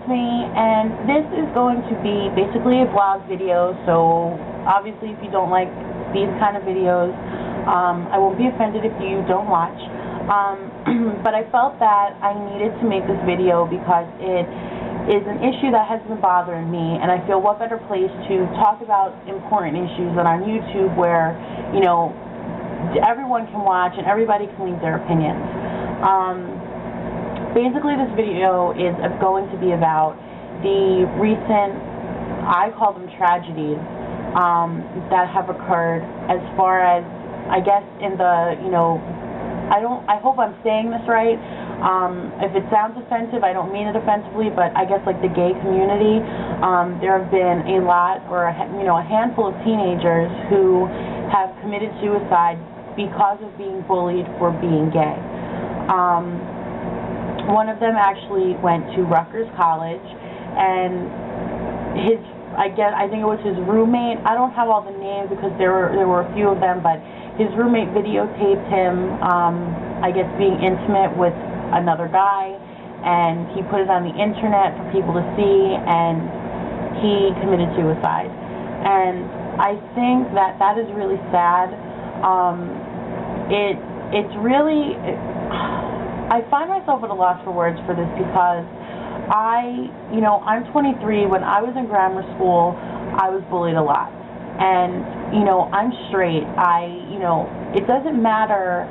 me, and this is going to be basically a vlog video, so obviously if you don't like these kind of videos, I won't be offended if you don't watch, but I felt that I needed to make this video because it is an issue that has been bothering me, and I feel what better place to talk about important issues than on YouTube where, you know, everyone can watch and everybody can leave their opinions. Basically, this video is going to be about the recent, I call them tragedies, that have occurred as far as, I guess, in the, you know, I hope I'm saying this right. If it sounds offensive, I don't mean it offensively, but I guess like the gay community, there have been a lot, or a handful of teenagers who have committed suicide because of being bullied for being gay. One of them actually went to Rutgers College, and I think it was his roommate. I don't have all the names because there were a few of them, but his roommate videotaped him, I guess, being intimate with another guy, and he put it on the internet for people to see, and he committed suicide. And I think that that is really sad. It's really, I find myself at a loss for words for this because I'm 23. When I was in grammar school, I was bullied a lot. And, I'm straight. It doesn't matter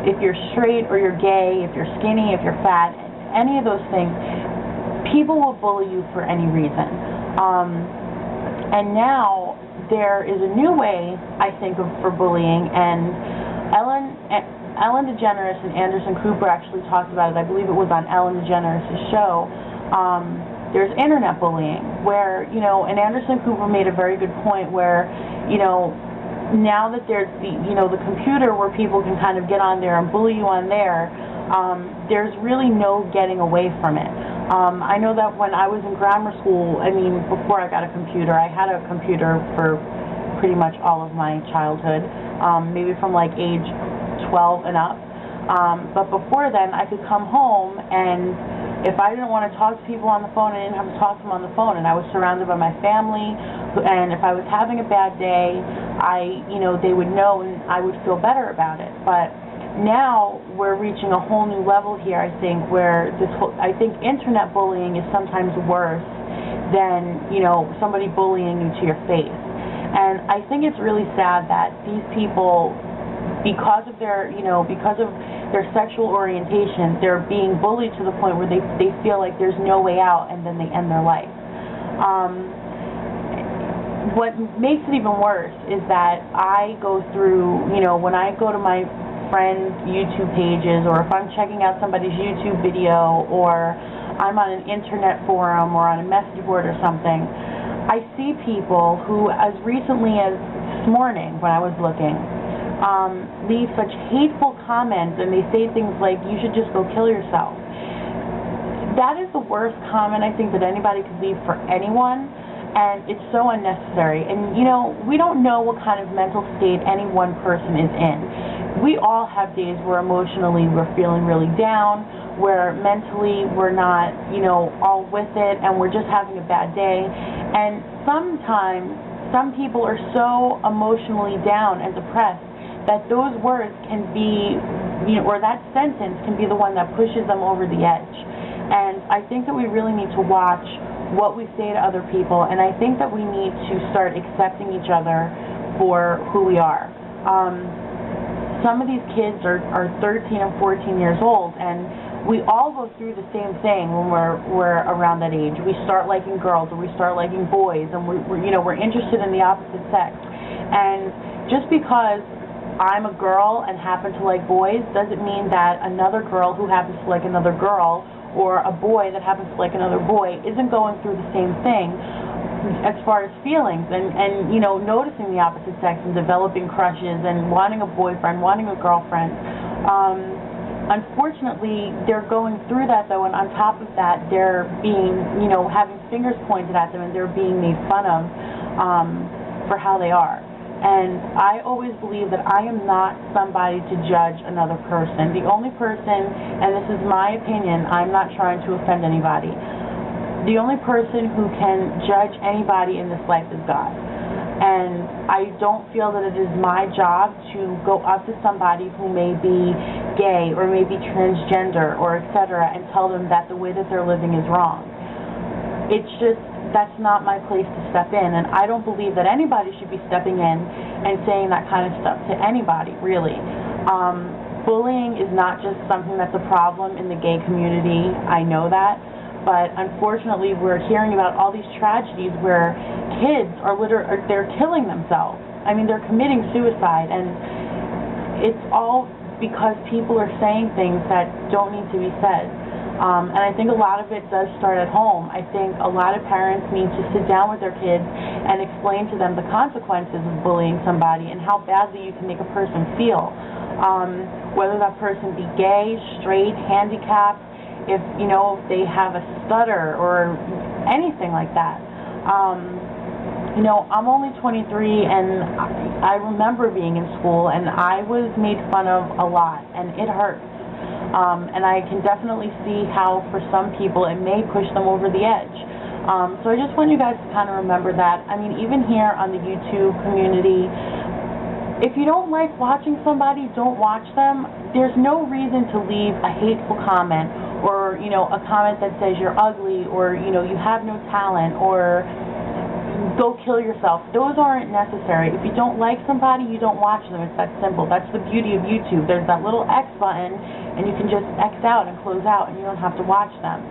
if you're straight or you're gay, if you're skinny, if you're fat, any of those things. People will bully you for any reason. And now there is a new way, I think, for bullying, and Ellen DeGeneres and Anderson Cooper actually talked about it. I believe it was on Ellen DeGeneres' show. There's internet bullying where, and Anderson Cooper made a very good point where, now that there's the computer where people can kind of get on there and bully you on there, there's really no getting away from it. I know that when I was in grammar school, before I got a computer, I had a computer for pretty much all of my childhood, maybe from like age 12 and up. But before then, I could come home, and if I didn't want to talk to people on the phone, I didn't have to talk to them on the phone, and I was surrounded by my family, and if I was having a bad day, they would know, and I would feel better about it. But now we're reaching a whole new level here, I think, where I think internet bullying is sometimes worse than, somebody bullying you to your face. And I think it's really sad that these people, because of their sexual orientation, they're being bullied to the point where they feel like there's no way out, and then they end their life. What makes it even worse is that I go through, when I go to my friends' YouTube pages, or if I'm checking out somebody's YouTube video, or I'm on an internet forum or on a message board or something, I see people who, as recently as this morning when I was looking, leave such hateful comments, and they say things like, you should just go kill yourself. That is the worst comment I think that anybody could leave for anyone, and it's so unnecessary. And we don't know what kind of mental state any one person is in. We all have days where emotionally we're feeling really down, where mentally we're not, all with it, and we're just having a bad day. And sometimes some people are so emotionally down and depressed that those words can be, or that sentence can be the one that pushes them over the edge. And I think that we really need to watch what we say to other people, and I think that we need to start accepting each other for who we are. Some of these kids are 13 and 14 years old, and we all go through the same thing when we're around that age. We start liking girls, or we start liking boys, and we're interested in the opposite sex. And just because I'm a girl and happen to like boys doesn't mean that another girl who happens to like another girl, or a boy that happens to like another boy, isn't going through the same thing as far as feelings and noticing the opposite sex and developing crushes and wanting a boyfriend, wanting a girlfriend. Unfortunately, they're going through that, though, and on top of that, they're being, having fingers pointed at them, and they're being made fun of for how they are. And I always believe that I am not somebody to judge another person. The only person, and this is my opinion, I'm not trying to offend anybody, the only person who can judge anybody in this life is God. And I don't feel that it is my job to go up to somebody who may be gay or may be transgender or etc. and tell them that the way that they're living is wrong. It's just, that's not my place to step in, and I don't believe that anybody should be stepping in and saying that kind of stuff to anybody, really. Bullying is not just something that's a problem in the gay community, I know that. But unfortunately, we're hearing about all these tragedies where kids are they're killing themselves. I mean, they're committing suicide, and it's all because people are saying things that don't need to be said. And I think a lot of it does start at home. I think a lot of parents need to sit down with their kids and explain to them the consequences of bullying somebody and how badly you can make a person feel. Whether that person be gay, straight, handicapped, if they have a stutter or anything like that. I'm only 23, and I remember being in school, and I was made fun of a lot, and it hurts. And I can definitely see how for some people it may push them over the edge. So I just want you guys to kind of remember that. I mean, even here on the YouTube community, if you don't like watching somebody, don't watch them. There's no reason to leave a hateful comment or, a comment that says you're ugly or, you have no talent or go kill yourself. Those aren't necessary. If you don't like somebody, you don't watch them. It's that simple. That's the beauty of YouTube. There's that little X button, and you can just X out and close out, and you don't have to watch them.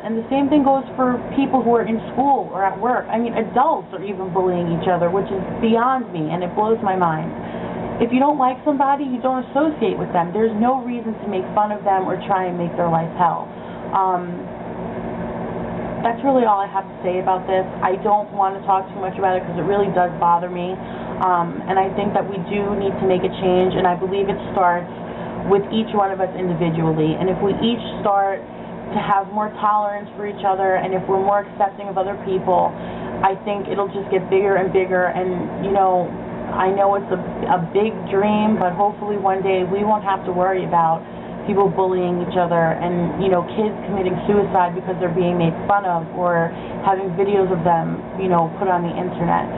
And the same thing goes for people who are in school or at work. I mean, adults are even bullying each other, which is beyond me, and it blows my mind. If you don't like somebody, you don't associate with them. There's no reason to make fun of them or try and make their life hell. That's really all I have to say about this. I don't want to talk too much about it because it really does bother me. And I think that we do need to make a change, and I believe it starts with each one of us individually. And if we each start to have more tolerance for each other, and if we're more accepting of other people, I think it'll just get bigger and bigger. And, I know it's a big dream, but hopefully one day we won't have to worry about people bullying each other and, kids committing suicide because they're being made fun of or having videos of them, put on the internet.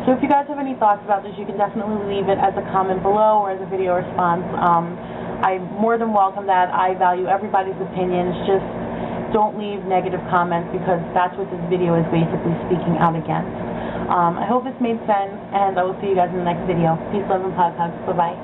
So if you guys have any thoughts about this, you can definitely leave it as a comment below or as a video response. I more than welcome that. I value everybody's opinions. Just don't leave negative comments because that's what this video is basically speaking out against. I hope this made sense, and I will see you guys in the next video. Peace, love, and hugs. Bye-bye.